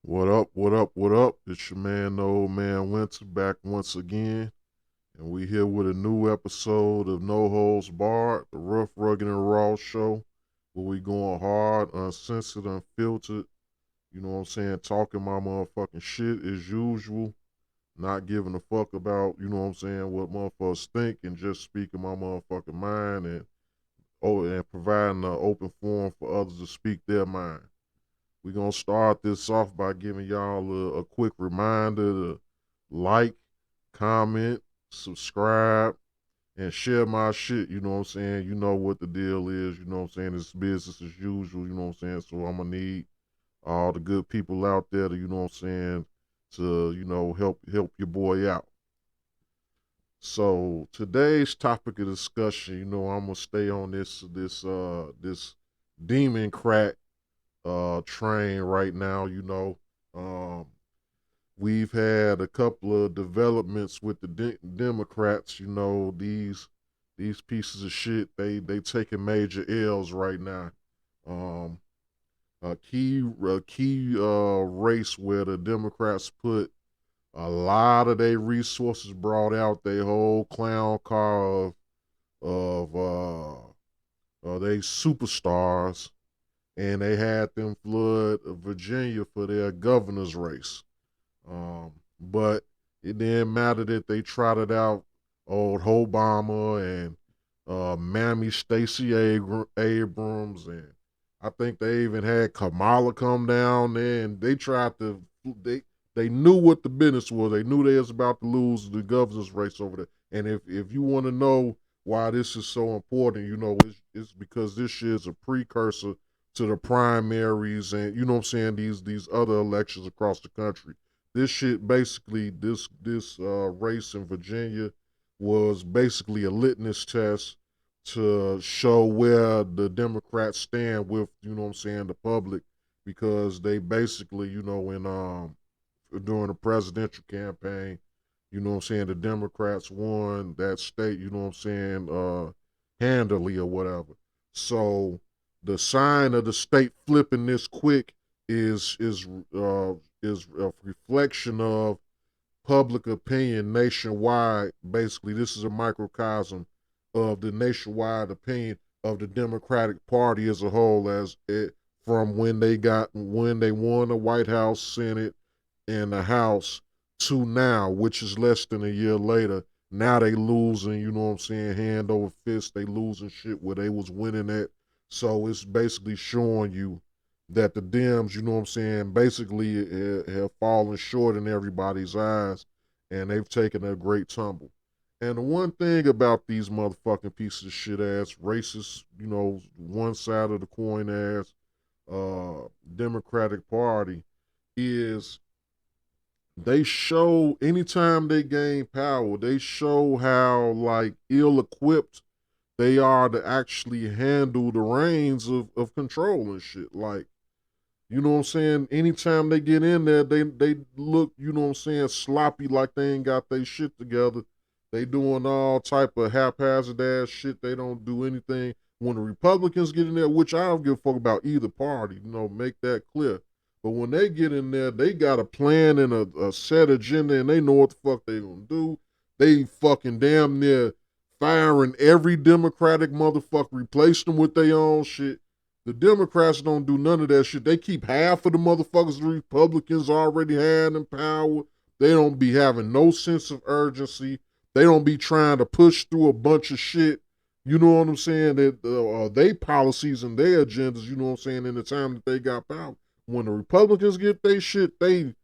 What up, what up, what up? It's your man, the Ole Man Winter, back once again. And we here with a new episode of No Holds Barred, the rough, rugged, and raw show, where we going hard, uncensored, unfiltered, you know what I'm saying, talking my motherfucking shit as usual, not giving a fuck about, you know what I'm saying, what motherfuckers think, and just speaking my motherfucking mind and providing an open forum for others to speak their mind. We're going to start this off by giving y'all a quick reminder to like, comment, subscribe, and share my shit. You know what I'm saying? You know what the deal is. You know what I'm saying? It's business as usual. You know what I'm saying? So I'm going to need all the good people out there to, you know what I'm saying, to, help your boy out. So today's topic of discussion, I'm gonna stay on this Demoncrat train right now. Um, we've had a couple of developments with the Democrats. These pieces of shit they taking major L's right now. Um, a key race where the Democrats put a lot of their resources, brought out their whole clown car of they superstars, and they had them flood Virginia for their governor's race. But it didn't matter that they trotted out old Obama and Mammy Stacey Abrams, and I think they even had Kamala come down there, and they tried to they knew what the business was. They knew they was about to lose the governor's race over there. And if you want to know why this is so important, it's because this shit is a precursor to the primaries and you know what I'm saying, these other elections across the country. This shit basically this race in Virginia was basically a litmus test to show where the Democrats stand with, you know what I'm saying, the public, because they basically, in during the presidential campaign, you know what I'm saying, the Democrats won that state, you know what I'm saying, handily or whatever. So the sign of the state flipping this quick is a reflection of public opinion nationwide. Basically, this is a microcosm of the nationwide opinion of the Democratic Party as a whole, as it from when they won the White House, Senate, and the House to now, which is less than a year later. Now they losing, you know what I'm saying, hand over fist. They losing shit where they was winning at. So it's basically showing you that the Dems, you know what I'm saying, basically have fallen short in everybody's eyes, and they've taken a great tumble. And the one thing about these motherfucking pieces of shit ass racist, one side of the coin ass Democratic Party is they show anytime they gain power, they show how like ill equipped they are to actually handle the reins of control and shit. Like, you know what I'm saying? Anytime they get in there, they look, you know what I'm saying, sloppy, like they ain't got their shit together. They doing all type of haphazard ass shit. They don't do anything. When the Republicans get in there, which I don't give a fuck about either party, make that clear. But when they get in there, they got a plan and a set agenda, and they know what the fuck they gonna do. They fucking damn near firing every Democratic motherfucker, replacing them with their own shit. The Democrats don't do none of that shit. They keep half of the motherfuckers the Republicans already had in power. They don't be having no sense of urgency. They don't be trying to push through a bunch of shit. You know what I'm saying? That they policies and their agendas, you know what I'm saying, in the time that they got power. When the Republicans get their shit, they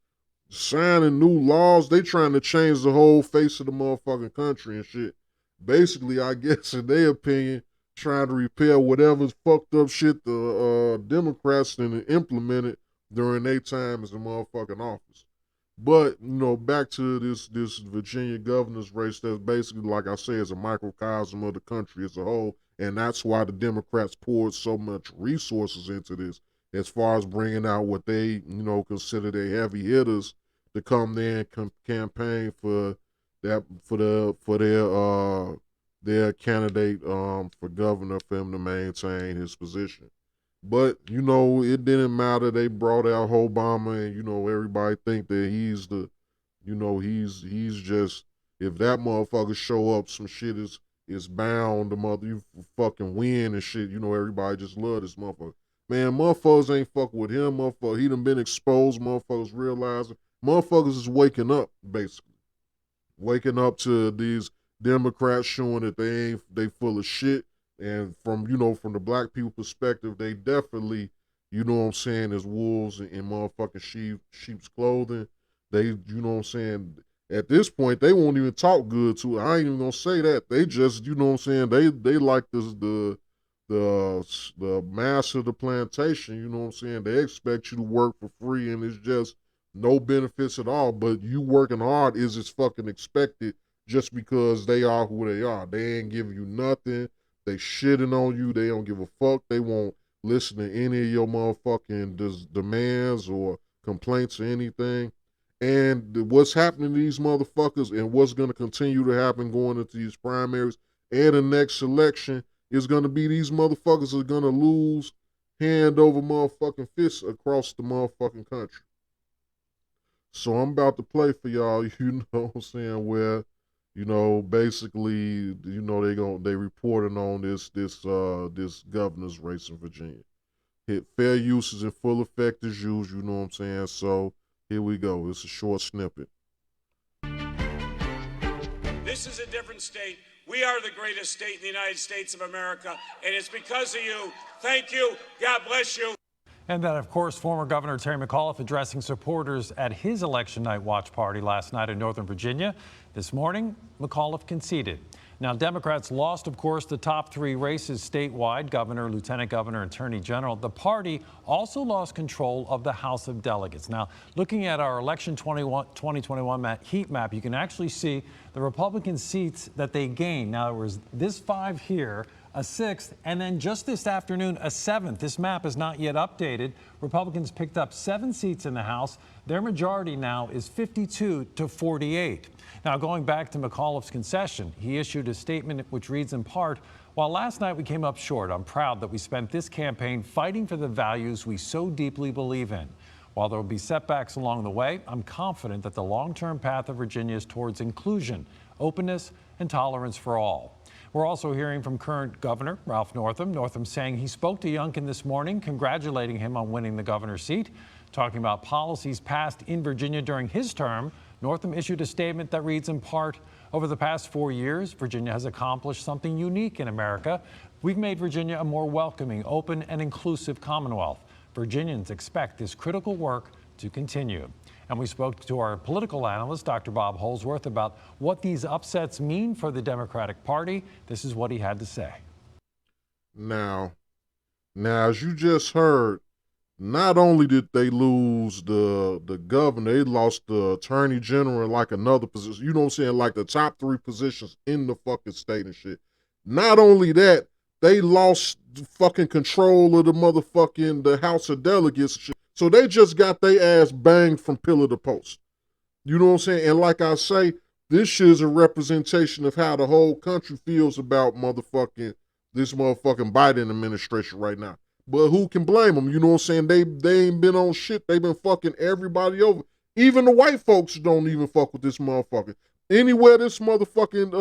signing new laws. They trying to change the whole face of the motherfucking country and shit. Basically, I guess in their opinion, trying to repair whatever's fucked up shit the Democrats then implemented during their time as a motherfucking office. But back to this Virginia governor's race. That's basically, like I say, is a microcosm of the country as a whole, and that's why the Democrats poured so much resources into this, as far as bringing out what they consider their heavy hitters to come there and campaign for that for their candidate for governor, for him to maintain his position. But, you know, it didn't matter. They brought out Obama, and, you know, everybody think that he's the, you know, he's just, if that motherfucker show up, some shit is bound to you fucking win and shit. You know, everybody just love this motherfucker. Man, motherfuckers ain't fucking with him. Motherfucker, he done been exposed. Motherfuckers realizing. Motherfuckers is waking up, basically. Waking up to these Democrats showing that they full of shit. And from, you know, from the black people perspective, they definitely, you know what I'm saying, as wolves in motherfucking sheep's clothing. They, you know what I'm saying, at this point, they won't even talk good to it. I ain't even gonna say that. They just, you know what I'm saying, they like this the master of the plantation, you know what I'm saying? They expect you to work for free and it's just no benefits at all. But you working hard is as fucking expected just because they are who they are. They ain't giving you nothing. They shitting on you. They don't give a fuck. They won't listen to any of your motherfucking demands or complaints or anything. And what's happening to these motherfuckers and what's going to continue to happen going into these primaries and the next election is going to be these motherfuckers are going to lose hand over motherfucking fist across the motherfucking country. So I'm about to play for y'all, you know what I'm saying, where, you know, basically, you know, they reporting on this governor's race in Virginia. Hit fair use is in full effect as usual, you know what I'm saying? So here we go. It's a short snippet. This is a different state. We are the greatest state in the United States of America, and it's because of you. Thank you. God bless you. And then, of course, former Governor Terry McAuliffe addressing supporters at his election night watch party last night in Northern Virginia. This morning, McAuliffe conceded. Now, Democrats lost, of course, the top three races statewide, governor, lieutenant governor, attorney general. The party also lost control of the House of Delegates. Now, looking at our election 2021 heat map, you can actually see the Republican seats that they gained. Now, there was this 5 here, a 6th, and then just this afternoon, a 7th. This map is not yet updated. Republicans picked up 7 seats in the House. Their majority now is 52 to 48. Now, going back to McAuliffe's concession, he issued a statement which reads in part, "While last night we came up short, I'm proud that we spent this campaign fighting for the values we so deeply believe in. While there will be setbacks along the way, I'm confident that the long-term path of Virginia is towards inclusion, openness, and tolerance for all." We're also hearing from current Governor Ralph Northam. Northam saying he spoke to Youngkin this morning, congratulating him on winning the governor's seat. Talking about policies passed in Virginia during his term, Northam issued a statement that reads in part, "Over the past 4 years, Virginia has accomplished something unique in America. We've made Virginia a more welcoming, open, and inclusive Commonwealth. Virginians expect this critical work to continue." And we spoke to our political analyst, Dr. Bob Holsworth, about what these upsets mean for the Democratic Party. This is what he had to say. Now, as you just heard, not only did they lose the governor, they lost the attorney general and like another position. You know what I'm saying? Like the top 3 positions in the fucking state and shit. Not only that, they lost fucking control of the House of Delegates and shit. So they just got their ass banged from pillar to post. You know what I'm saying? And like I say, this shit is a representation of how the whole country feels about this motherfucking Biden administration right now. But who can blame them? You know what I'm saying? They ain't been on shit. They been fucking everybody over. Even the white folks don't even fuck with this motherfucker. Anywhere this motherfucking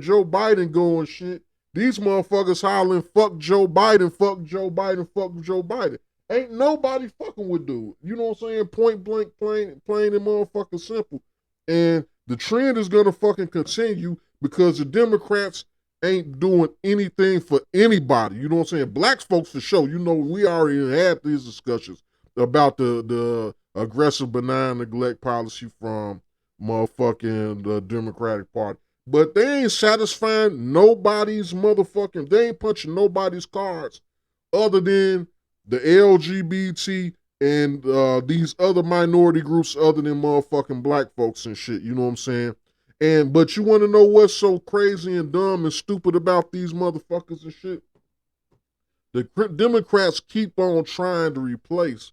Joe Biden going shit, these motherfuckers hollering, fuck Joe Biden, fuck Joe Biden, fuck Joe Biden. Ain't nobody fucking with dude. You know what I'm saying? Point blank, plain and motherfucking simple. And the trend is gonna fucking continue because the Democrats ain't doing anything for anybody. You know what I'm saying? Black folks for sure. You know, we already had these discussions about the aggressive benign neglect policy from motherfucking the Democratic Party. But they ain't satisfying nobody's motherfucking, they ain't punching nobody's cards other than the LGBT and these other minority groups other than motherfucking black folks and shit. You know what I'm saying? But you want to know what's so crazy and dumb and stupid about these motherfuckers and shit? The Democrats keep on trying to replace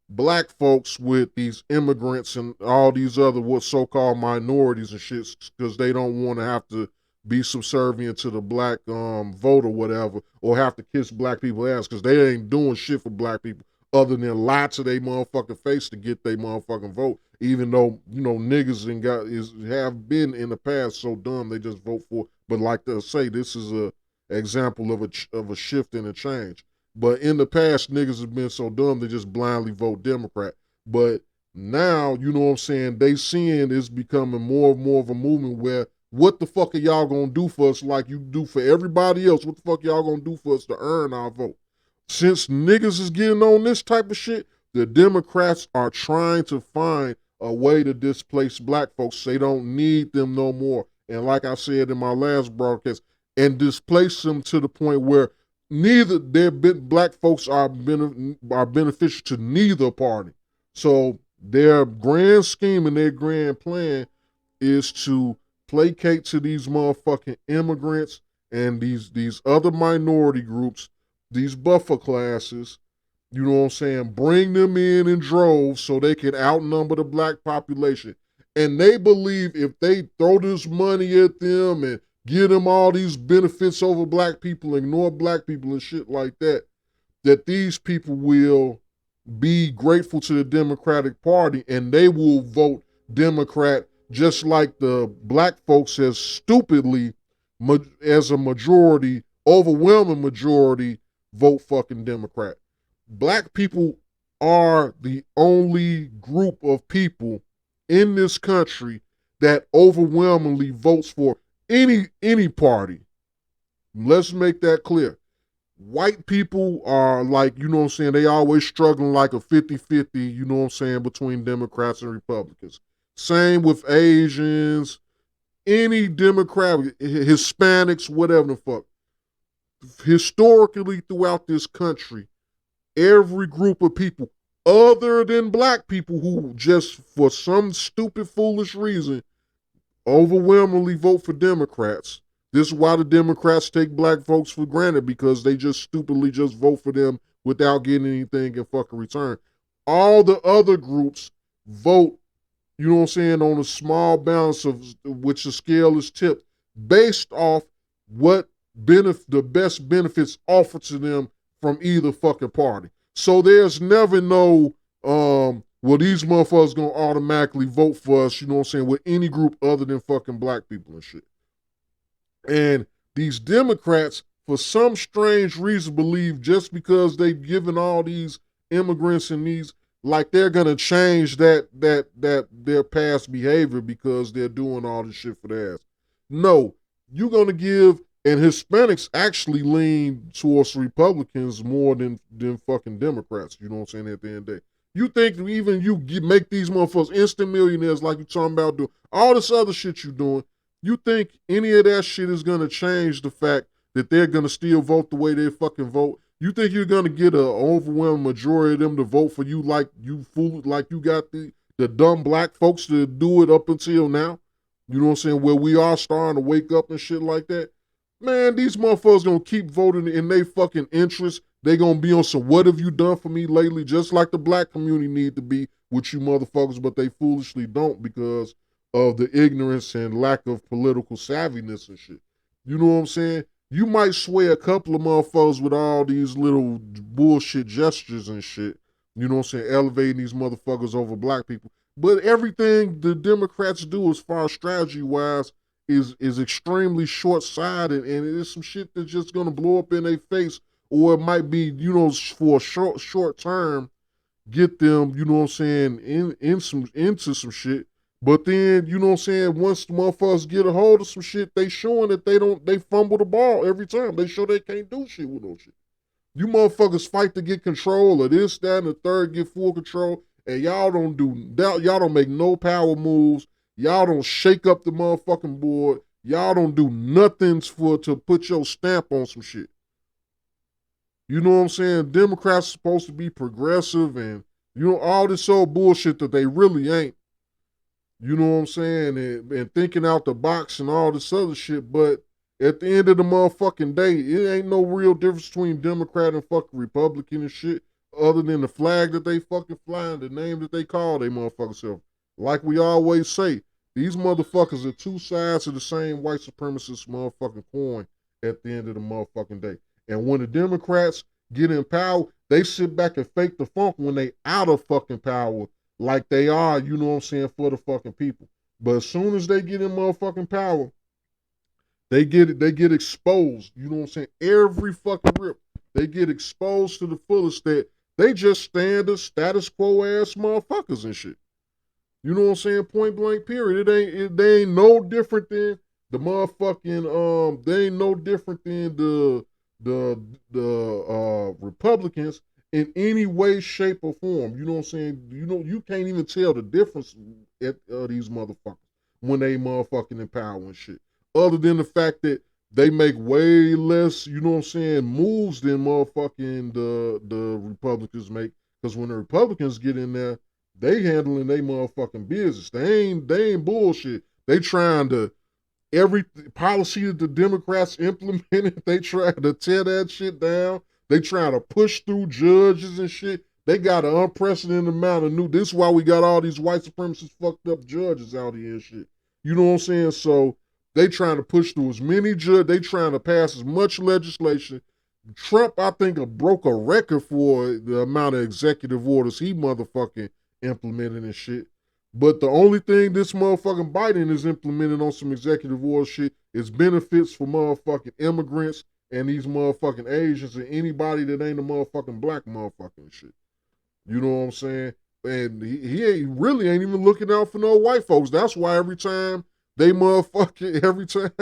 black folks with these immigrants and all these other what so-called minorities and shit because they don't want to have to be subservient to the black vote or whatever, or have to kiss black people ass because they ain't doing shit for black people other than lie to their motherfucking face to get their motherfucking vote. Even though niggas have been in the past so dumb they just vote for. But like they say, this is a example of a shift and a change. But in the past, niggas have been so dumb they just blindly vote Democrat. But now, you know what I'm saying, they seeing it's becoming more and more of a movement where what the fuck are y'all gonna do for us like you do for everybody else? What the fuck y'all gonna do for us to earn our vote? Since niggas is getting on this type of shit, the Democrats are trying to find a way to displace black folks so they don't need them no more. And like I said in my last broadcast, and displace them to the point where neither black folks are beneficial to neither party. So their grand scheme and their grand plan is to placate to these motherfucking immigrants and these other minority groups, these buffer classes, you know what I'm saying, bring them in droves so they can outnumber the black population. And they believe if they throw this money at them and give them all these benefits over black people, ignore black people and shit like that, that these people will be grateful to the Democratic Party and they will vote Democrat just like the black folks has stupidly, as a majority, overwhelming majority, vote fucking Democrat. Black people are the only group of people in this country that overwhelmingly votes for any party. Let's make that clear. White people are like, you know what I'm saying, they always struggling like a 50-50, you know what I'm saying, between Democrats and Republicans. Same with Asians, any Democrat, Hispanics, whatever the fuck. Historically throughout this country, every group of people other than black people who just for some stupid, foolish reason overwhelmingly vote for Democrats. This is why the Democrats take black folks for granted, because they just stupidly just vote for them without getting anything in fucking return. All the other groups vote, you know what I'm saying, on a small balance of which the scale is tipped based off what the best benefits offered to them from either fucking party. So there's never no, well, these motherfuckers gonna automatically vote for us, you know what I'm saying, with any group other than fucking black people and shit. And these Democrats, for some strange reason, believe just because they've given all these immigrants and these, like they're gonna change that their past behavior because they're doing all this shit for their ass. No, you're gonna give, and Hispanics actually lean towards Republicans more than fucking Democrats. You know what I'm saying? At the end of the day, you think even make these motherfuckers instant millionaires like you talking about doing all this other shit you doing. You think any of that shit is gonna change the fact that they're gonna still vote the way they fucking vote? You think you're gonna get an overwhelming majority of them to vote for you like you got the dumb black folks to do it up until now? You know what I'm saying? Where we are starting to wake up and shit like that. Man, these motherfuckers gonna keep voting in their fucking interest. They gonna be on some what have you done for me lately, just like the black community need to be with you motherfuckers, but they foolishly don't because of the ignorance and lack of political savviness and shit. You know what I'm saying? You might sway a couple of motherfuckers with all these little bullshit gestures and shit. You know what I'm saying? Elevating these motherfuckers over black people. But everything the Democrats do as far as strategy-wise is extremely short-sighted, and it's some shit that's just gonna blow up in their face, or it might be, you know, for a short term, get them, you know what I'm saying, into some shit. But then, you know what I'm saying, once the motherfuckers get a hold of some shit, they showing that they fumble the ball every time. They show they can't do shit with no shit. You motherfuckers fight to get control of this, that, and the third, get full control, and y'all don't make no power moves. Y'all don't shake up the motherfucking board. Y'all don't do nothing to put your stamp on some shit. You know what I'm saying? Democrats are supposed to be progressive and, you know, all this old bullshit that they really ain't. You know what I'm saying? And thinking out the box and all this other shit. But at the end of the motherfucking day, it ain't no real difference between Democrat and fucking Republican and shit, other than the flag that they fucking fly and the name that they call they motherfuckers self. Like we always say, These motherfuckers are two sides of the same white supremacist motherfucking coin at the end of the motherfucking day. And when the Democrats get in power, they sit back and fake the funk when they out of fucking power like they are, you know what I'm saying, for the fucking people. But as soon as they get in motherfucking power, they get exposed. You know what I'm saying? Every fucking rip. They get exposed to the fullest that they just standard status quo ass motherfuckers and shit. You know what I'm saying? Point blank period. They ain't no different than the motherfucking they ain't no different than the Republicans in any way, shape, or form. You know what I'm saying? You can't even tell the difference at these motherfuckers when they motherfucking in power and shit. Other than the fact that they make way less, you know what I'm saying, moves than motherfucking the Republicans make. Because when the Republicans get in there, they handling their motherfucking business. They ain't bullshit. They trying to every policy that the Democrats implemented, they trying to tear that shit down. They trying to push through judges and shit. They got an unprecedented amount of new. This is why we got all these white supremacist fucked up judges out here and shit. You know what I'm saying? So they trying to push through as many judges. They trying to pass as much legislation. Trump, I think, broke a record for the amount of executive orders he motherfucking implemented and shit. But the only thing this motherfucking Biden is implementing on some executive order shit is benefits for motherfucking immigrants and these motherfucking Asians and anybody that ain't a motherfucking black motherfucking shit. You know what I'm saying? And he ain't really ain't even looking out for no white folks. That's why every time they motherfucking, every time,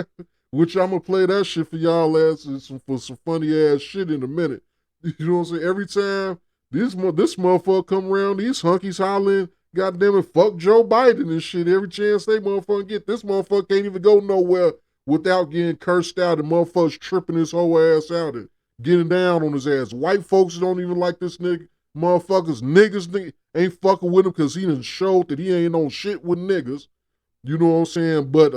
which I'm gonna play that shit for y'all ass for some funny ass shit in a minute. You know what I'm saying? Every time this motherfucker come around, these hunkies hollering, goddamn it, fuck Joe Biden and shit. Every chance they motherfucker get, this motherfucker can't even go nowhere without getting cursed out and motherfuckers tripping his whole ass out and getting down on his ass. White folks don't even like this nigga. Niggas ain't fucking with him because he done showed that he ain't on shit with niggas. You know what I'm saying? But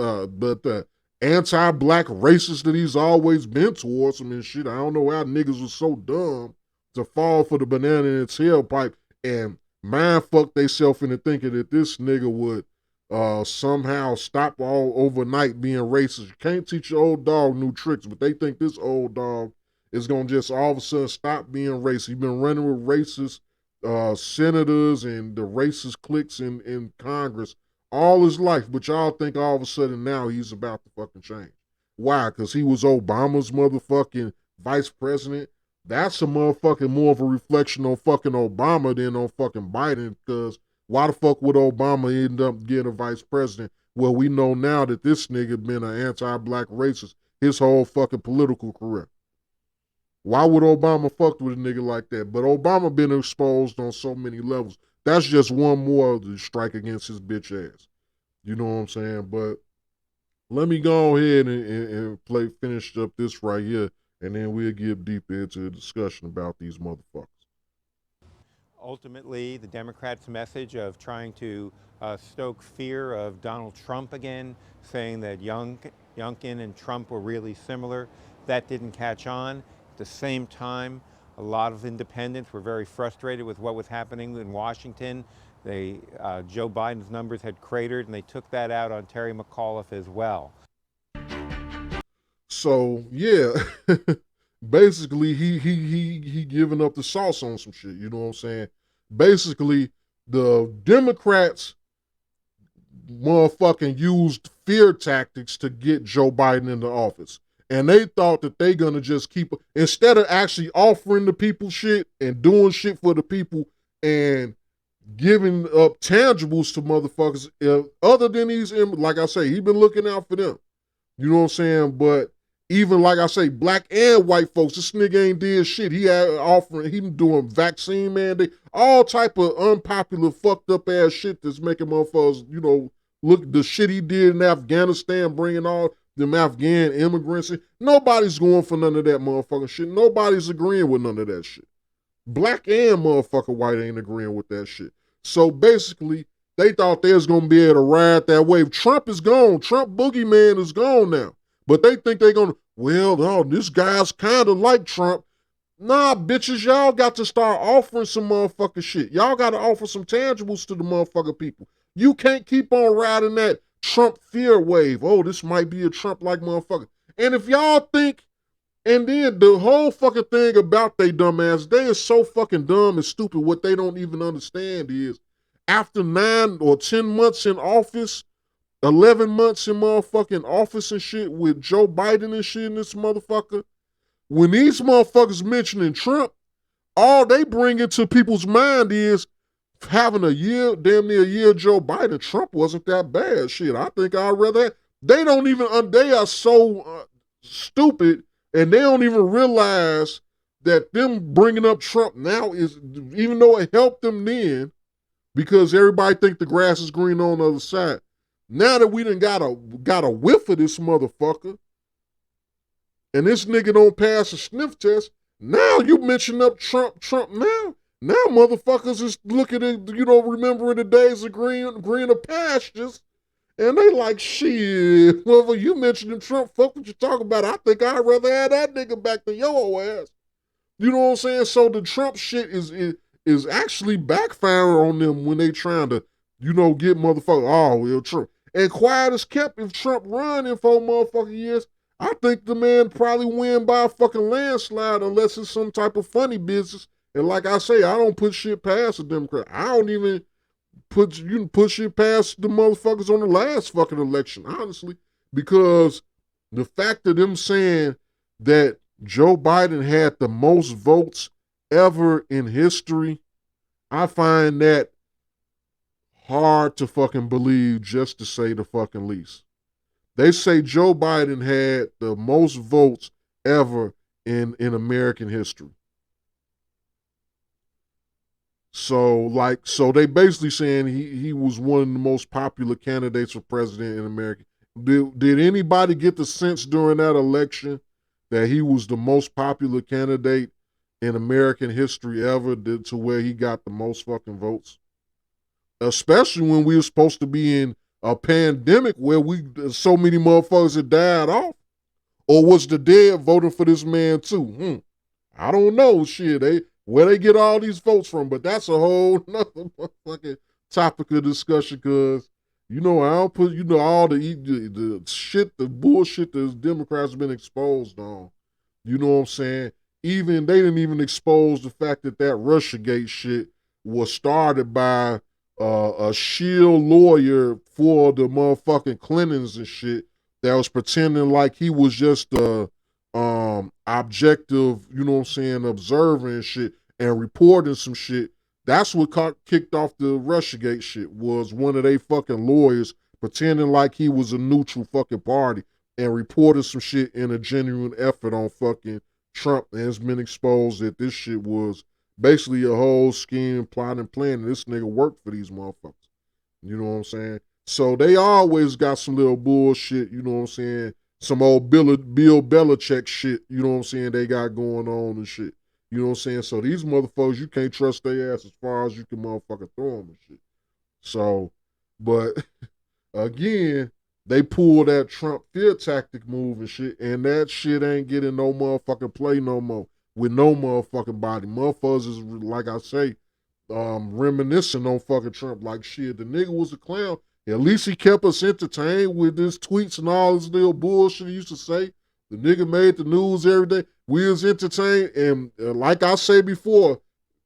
anti-black racist that he's always been towards him and shit. I don't know how niggas was so dumb to fall for the banana in its tailpipe and mind fuck theyself into thinking that this nigga would somehow stop all overnight being racist. You can't teach your old dog new tricks, but they think this old dog is gonna just all of a sudden stop being racist. He's been running with racist senators and the racist cliques in Congress all his life, but y'all think all of a sudden now he's about to fucking change. Why? Because he was Obama's motherfucking vice president. That's a motherfucking more of a reflection on fucking Obama than on fucking Biden, because why the fuck would Obama end up getting a vice president? Well, we know now that this nigga been an anti-black racist his whole fucking political career. Why would Obama fuck with a nigga like that? But Obama been exposed on so many levels. That's just one more of the strike against his bitch ass. You know what I'm saying? But let me go ahead and finish up this right here, and then we'll get deeper into the discussion about these motherfuckers. Ultimately, the Democrats' message of trying to stoke fear of Donald Trump again, saying that Youngkin and Trump were really similar, that didn't catch on. At the same time, a lot of independents were very frustrated with what was happening in Washington. Joe Biden's numbers had cratered, and they took that out on Terry McAuliffe as well. So yeah, basically he giving up the sauce on some shit. You know what I'm saying? Basically, the Democrats motherfucking used fear tactics to get Joe Biden into office. And they thought that they gonna just keep, instead of actually offering the people shit and doing shit for the people and giving up tangibles to motherfuckers, other than these, like I say, he been looking out for them. You know what I'm saying? But even like I say, black and white folks, this nigga ain't did shit. He been doing vaccine mandate, all type of unpopular, fucked up ass shit that's making motherfuckers, you know, look the shit he did in Afghanistan, bringing all them Afghan immigrants in. Nobody's going for none of that motherfucking shit. Nobody's agreeing with none of that shit. Black and motherfucker white ain't agreeing with that shit. So basically, they thought they was gonna be able to ride that wave. Trump is gone. Trump boogeyman is gone now. But they think they're gonna, well, no, this guy's kind of like Trump. Nah, bitches, y'all got to start offering some motherfucking shit. Y'all got to offer some tangibles to the motherfucking people. You can't keep on riding that Trump fear wave. Oh, this might be a Trump-like motherfucker. And if y'all think, and then the whole fucking thing about they dumbass, they is so fucking dumb and stupid. What they don't even understand is after 9 or 10 months in office, 11 months in motherfucking office and shit with Joe Biden and shit in this motherfucker, when these motherfuckers mentioning Trump, all they bring into people's mind is having a year, damn near a year Joe Biden. Trump wasn't that bad. Shit, I think I'd rather. They don't even, they are so stupid, and they don't even realize that them bringing up Trump now is, even though it helped them then, because everybody think the grass is green on the other side. Now that we done got a whiff of this motherfucker, and this nigga don't pass a sniff test, now you mention up Trump now. Now motherfuckers is looking at, remembering the days of greener pastures, and they like, shit, whoever you mentioning Trump, fuck what you talking about. I think I'd rather have that nigga back than your ass. You know what I'm saying? So the Trump shit is actually backfiring on them when they trying to, get motherfuckers, oh, well, Trump. And quiet as kept, if Trump run in 4 motherfucking years, I think the man probably win by a fucking landslide unless it's some type of funny business. And like I say, I don't put shit past the Democrat. I don't even put shit past the motherfuckers on the last fucking election, honestly. Because the fact of them saying that Joe Biden had the most votes ever in history, I find that hard to fucking believe, just to say the fucking least. They say Joe Biden had the most votes ever in American history. So they basically saying he was one of the most popular candidates for president in America. Did anybody get the sense during that election that he was the most popular candidate in American history ever, to where he got the most fucking votes? Especially when we were supposed to be in a pandemic where so many motherfuckers had died off. Or was the dead voting for this man too? I don't know. Shit, where they get all these votes from, but that's a whole nother motherfucking topic of discussion. Cause I don't put all the shit, the bullshit that Democrats have been exposed on. You know what I'm saying? Even they didn't even expose the fact that Russiagate shit was started by a Shield lawyer for the motherfucking Clintons and shit, that was pretending like he was just a objective, observer and shit, and reporting some shit. That's what kicked off the Russiagate shit, was one of they fucking lawyers pretending like he was a neutral fucking party and reported some shit in a genuine effort on fucking Trump. And it's been exposed that this shit was basically a whole scheme, plot, and plan. And this nigga worked for these motherfuckers. You know what I'm saying? So they always got some little bullshit, you know what I'm saying? Some old Bill Belichick shit, you know what I'm saying, they got going on and shit. You know what I'm saying? So these motherfuckers, you can't trust their ass as far as you can motherfucking throw them and shit. So, but again, they pull that Trump fear tactic move and shit, and that shit ain't getting no motherfucking play no more with no motherfucking body. Motherfuckers is, like I say, reminiscing on fucking Trump like shit. The nigga was a clown. At least he kept us entertained with his tweets and all this little bullshit he used to say. The nigga made the news every day. We was entertained, and like I said before,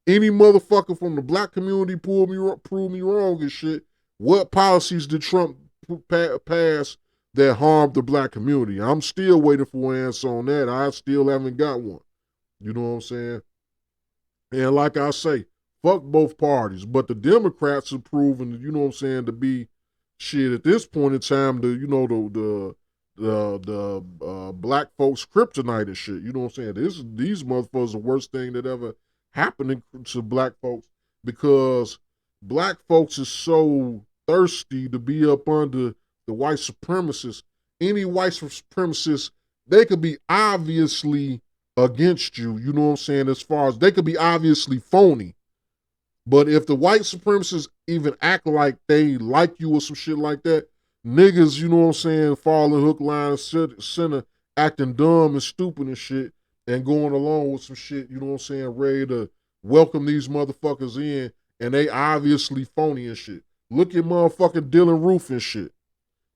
any motherfucker from the black community prove me wrong and shit. What policies did Trump pass that harmed the black community? I'm still waiting for an answer on that. I still haven't got one. You know what I'm saying? And like I say, fuck both parties. But the Democrats are proven, you know what I'm saying, to be shit at this point in time, the black folks kryptonite and shit. You know what I'm saying? These motherfuckers are the worst thing that ever happened to black folks, because black folks is so thirsty to be up under the white supremacists. Any white supremacist, they could be obviously against you, you know what I'm saying, as far as they could be obviously phony. But if the white supremacists even act like they like you or some shit like that, niggas, you know what I'm saying, falling hook, line, and center, acting dumb and stupid and shit, and going along with some shit, you know what I'm saying, ready to welcome these motherfuckers in, and they obviously phony and shit. Look at motherfucking Dylan Roof and shit.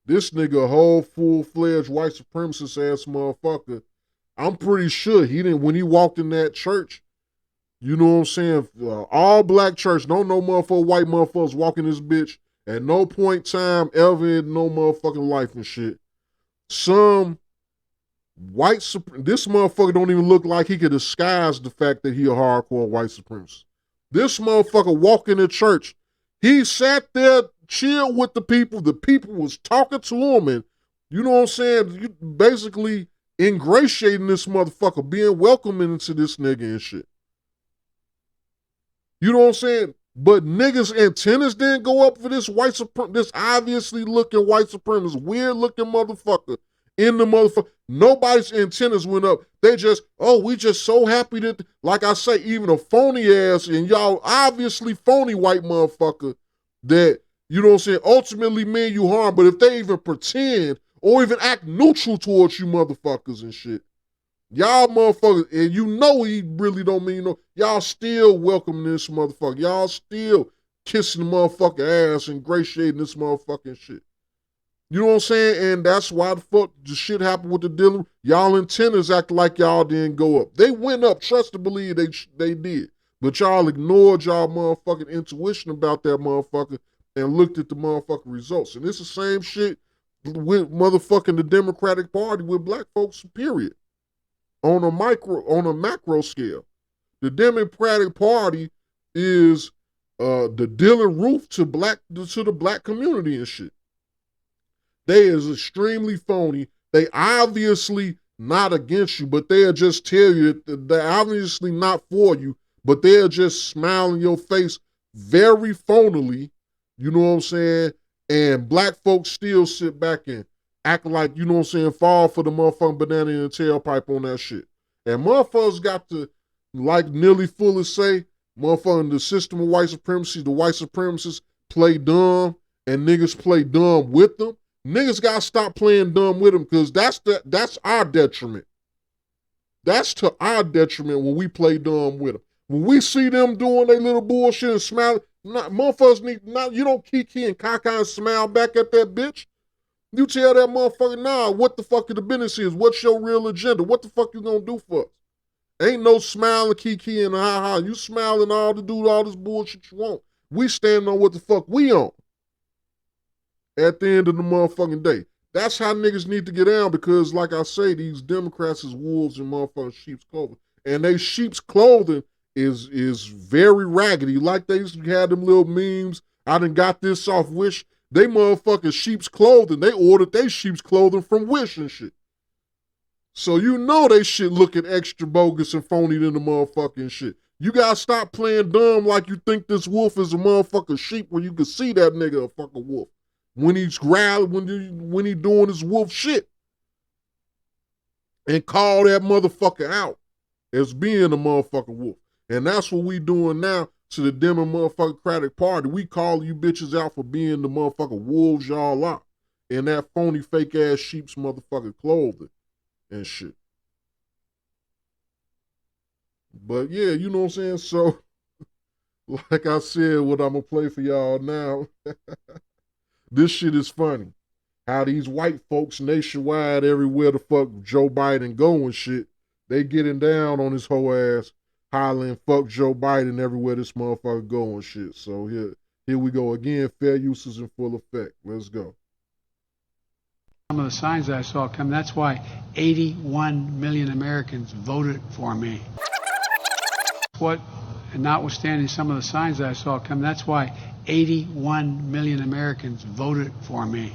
This nigga a whole full-fledged white supremacist ass motherfucker. I'm pretty sure he didn't, when he walked in that church, you know what I'm saying? All black church, don't no motherfucker, white motherfuckers walking this bitch at no point time ever in no motherfucking life and shit. Some this motherfucker don't even look like he could disguise the fact that he a hardcore white supremacist. This motherfucker walk in the church. He sat there, chilled with the people. The people was talking to him, and you know what I'm saying? You basically ingratiating this motherfucker, being welcoming into this nigga and shit. You know what I'm saying? But niggas' antennas didn't go up for this this obviously looking white supremacist, weird looking motherfucker in the motherfucker. Nobody's antennas went up. They just, oh, we just so happy that, like I say, even a phony ass and y'all obviously phony white motherfucker that, you know what I'm saying, ultimately mean you harm, but if they even pretend or even act neutral towards you motherfuckers and shit, y'all motherfuckers, and you know he really don't mean no, y'all still welcoming this motherfucker. Y'all still kissing the motherfucker ass and ingratiating this motherfucking shit. You know what I'm saying? And that's why the fuck the shit happened with the dealer. Y'all antennas act like y'all didn't go up. They went up, trust to believe they did. But y'all ignored y'all motherfucking intuition about that motherfucker and looked at the motherfucking results. And it's the same shit with motherfucking the Democratic Party with black folks, period. On a macro scale. The Democratic Party is the dealing roof to the black community and shit. They is extremely phony. They obviously not against you, but they'll just tell you that they're obviously not for you, but they'll just smile in your face very phonily, you know what I'm saying? And black folks still sit back and act like, you know what I'm saying, fall for the motherfucking banana in the tailpipe on that shit. And motherfuckers got to, like Nearly Fuller say, motherfucking the system of white supremacy, the white supremacists play dumb and niggas play dumb with them. Niggas gotta stop playing dumb with them because that's our detriment. That's to our detriment when we play dumb with them. When we see them doing their little bullshit and smiling, motherfuckers you don't kiki and caca and smile back at that bitch. You tell that motherfucker, nah, what the fuck the business is? What's your real agenda? What the fuck you gonna do for us? Ain't no smiling, kiki and ha-ha. You smiling all to do all this bullshit you want. We stand on what the fuck we on. At the end of the motherfucking day. That's how niggas need to get down because, like I say, these Democrats is wolves in motherfucking sheep's clothing. And they sheep's clothing is very raggedy. Like they used to have them little memes, I done got this off Wish. They motherfucking sheep's clothing. They ordered they sheep's clothing from Wish and shit. So you know they shit looking extra bogus and phony than the motherfucking shit. You gotta stop playing dumb like you think this wolf is a motherfucking sheep when you can see that nigga a fucking wolf. When he's growling, when he doing his wolf shit. And call that motherfucker out as being a motherfucking wolf. And that's what we doing now to the Democratic Party. We call you bitches out for being the motherfucking wolves y'all are. In that phony fake ass sheep's motherfucking clothing and shit. But yeah, you know what I'm saying? So, like I said, what I'm gonna play for y'all now. This shit is funny. How these white folks nationwide, everywhere the fuck Joe Biden go and shit, they getting down on his whole ass, hollering fuck Joe Biden everywhere this motherfucker go and shit. So here we go again. Fair use is in full effect. Let's go. Some of the signs that I saw come, that's why 81 million Americans voted for me. And notwithstanding some of the signs that I saw come, that's why 81 million Americans voted for me.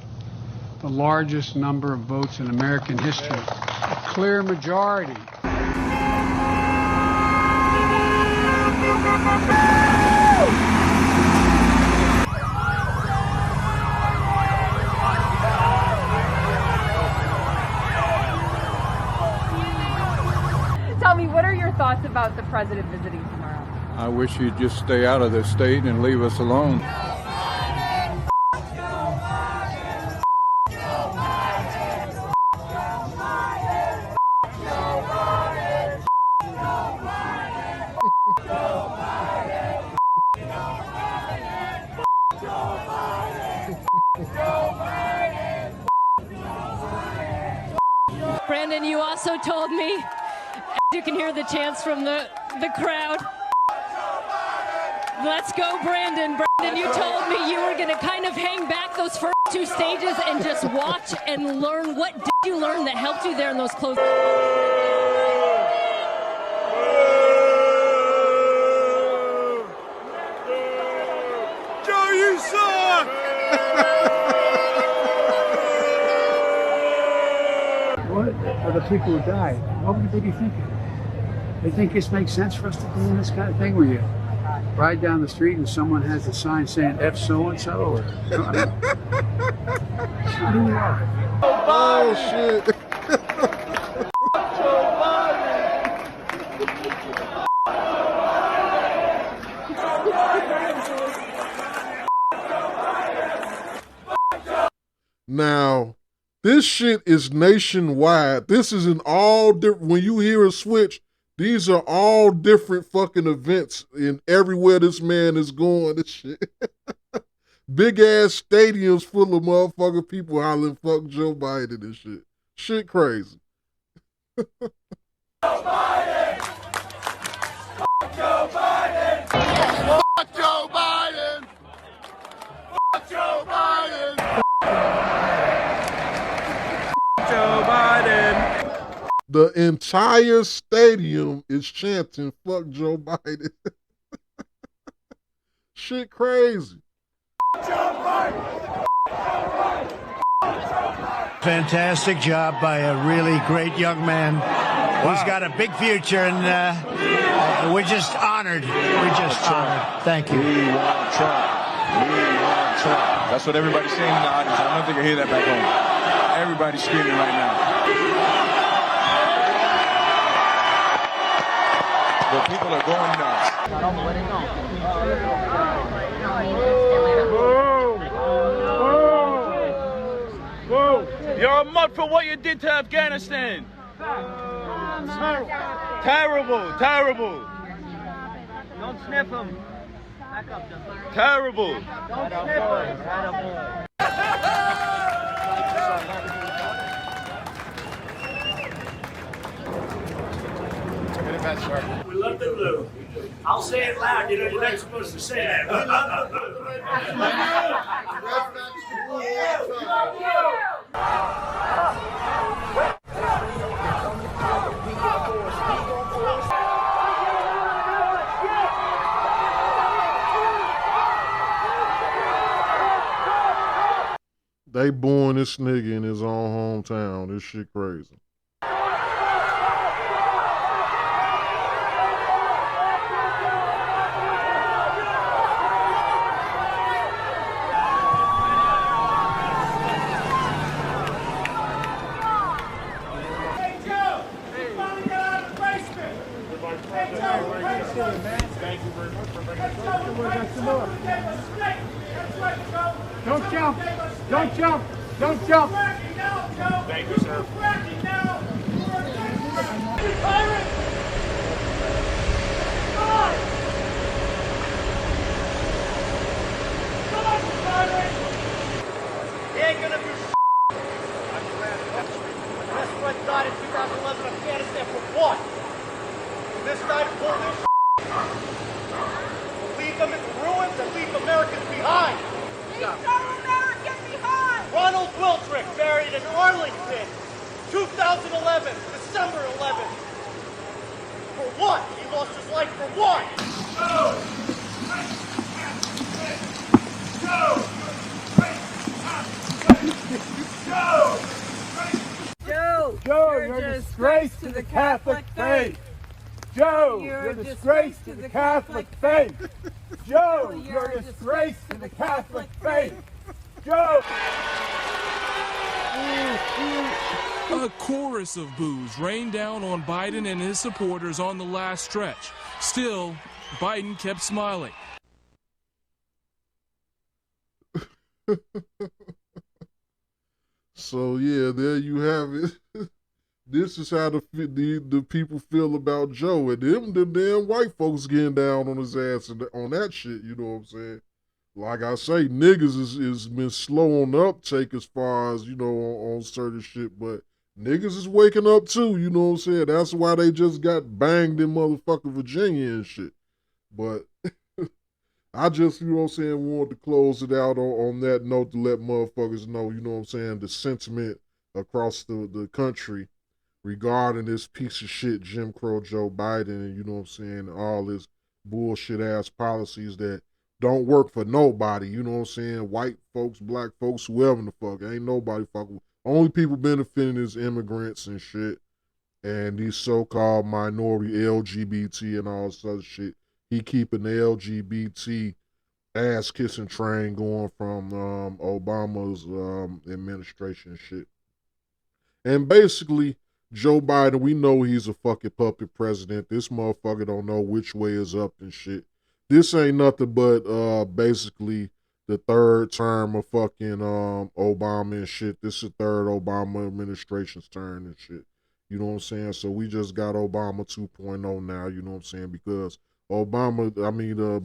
The largest number of votes in American history. A clear majority. Tell me, what are your thoughts about the president visiting tomorrow? I wish you'd just stay out of this state and leave us alone. Brandon, you also told me, you can hear the chants from the crowd. Let's go, Brandon. Brandon, you told me you were going to kind of hang back those first two stages and just watch and learn. What did you learn that helped you there in those close? Joe, you suck! What are the people who died? What would they be thinking? They think this makes sense for us to do this kind of thing where you ride down the street and someone has a sign saying F so-and-so or who we are. Oh, shit. Now, this shit is nationwide. This is in all different, when you hear a switch, these are all different fucking events in everywhere this man is going. This shit. Big ass stadiums full of motherfucking people hollering fuck Joe Biden and shit. Shit crazy. Joe Biden! Fuck Joe Biden! Fuck Joe Biden! Fuck Joe Biden! Joe Biden! The entire stadium is chanting fuck Joe Biden. Shit crazy. Fantastic job by a really great young man who's got a big future, and we're just honored. We're just honored. Thank you. We want Trump. We want Trump. That's what everybody's saying in the audience. I don't think I hear that back home. Everybody's screaming right now. The people are going nuts. You're a mud for what you did to Afghanistan. Terrible, terrible. Don't sniff him. Terrible. Don't sniff him. We love the blue. I'll say it loud. You know, you're not supposed to say that. We love the blue. They booing this nigga in his own hometown. This shit crazy. Don't jump! Don't jump! Don't jump! Thank you, sir. He ain't gonna do That's what I died in 2011 Afghanistan for what? This guy to pull this leave them in ruins and leave Americans behind. Leave Americans behind! Ronald Wiltrick buried in Arlington, 2011, December 11th. For what? He lost his life for what? Joe, you're a disgrace to the Catholic faith. Joe, you're a disgrace to the Catholic faith. Joe, you're a disgrace to the Catholic faith. Joe. A chorus of boos rained down on Biden and his supporters on the last stretch. Still, Biden kept smiling. So yeah, there you have it. This is how the people feel about Joe, and the damn white folks getting down on his ass and on that shit. You know what I'm saying? Like I say, niggas is been slow on the uptake as far as, you know, on certain shit, but Niggas is waking up too, you know what I'm saying? That's why they just got banged in motherfucking Virginia and shit. But I just, you know what I'm saying, wanted to close it out on that note to let motherfuckers know, you know what I'm saying, the sentiment across the country regarding this piece of shit Jim Crow Joe Biden and, you know what I'm saying, all his bullshit ass policies that don't work for nobody, you know what I'm saying? White folks, black folks, whoever the fuck. Ain't nobody fucking. Only people benefiting is immigrants and shit and these so-called minority LGBT and all this other shit. He keeping the LGBT ass kissing train going from Obama's administration and shit. And basically, Joe Biden, we know he's a fucking puppet president. This motherfucker don't know which way is up and shit. This ain't nothing but basically the third term of fucking Obama and shit. This is the third Obama administration's turn and shit. You know what I'm saying? So we just got Obama 2.0 now, you know what I'm saying? Because Biden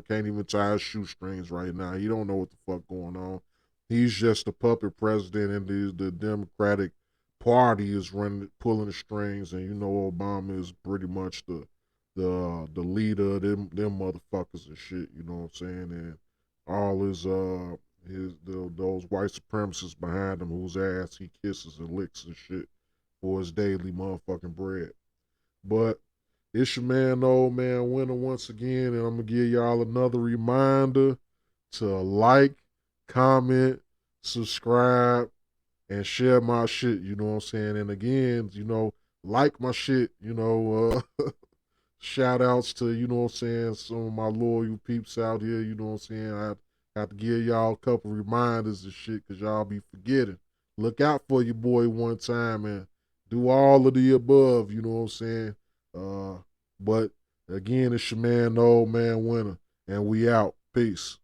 can't even tie his shoestrings right now. He don't know what the fuck going on. He's just a puppet president, and the Democratic Party is pulling the strings, and you know Obama is pretty much the leader of them motherfuckers and shit. You know what I'm saying? And all those white supremacists behind him, whose ass he kisses and licks and shit for his daily motherfucking bread. But it's your man, Ole Man Winter, once again, and I'm gonna give y'all another reminder to like, comment, subscribe, and share my shit, you know what I'm saying? And again, you know, like my shit, you know, shout outs to, you know what I'm saying, some of my loyal peeps out here, you know what I'm saying? I have to give y'all a couple reminders and shit because y'all be forgetting. Look out for your boy one time and do all of the above, you know what I'm saying? But again, it's your man, the Ole Man Winter, and we out. Peace.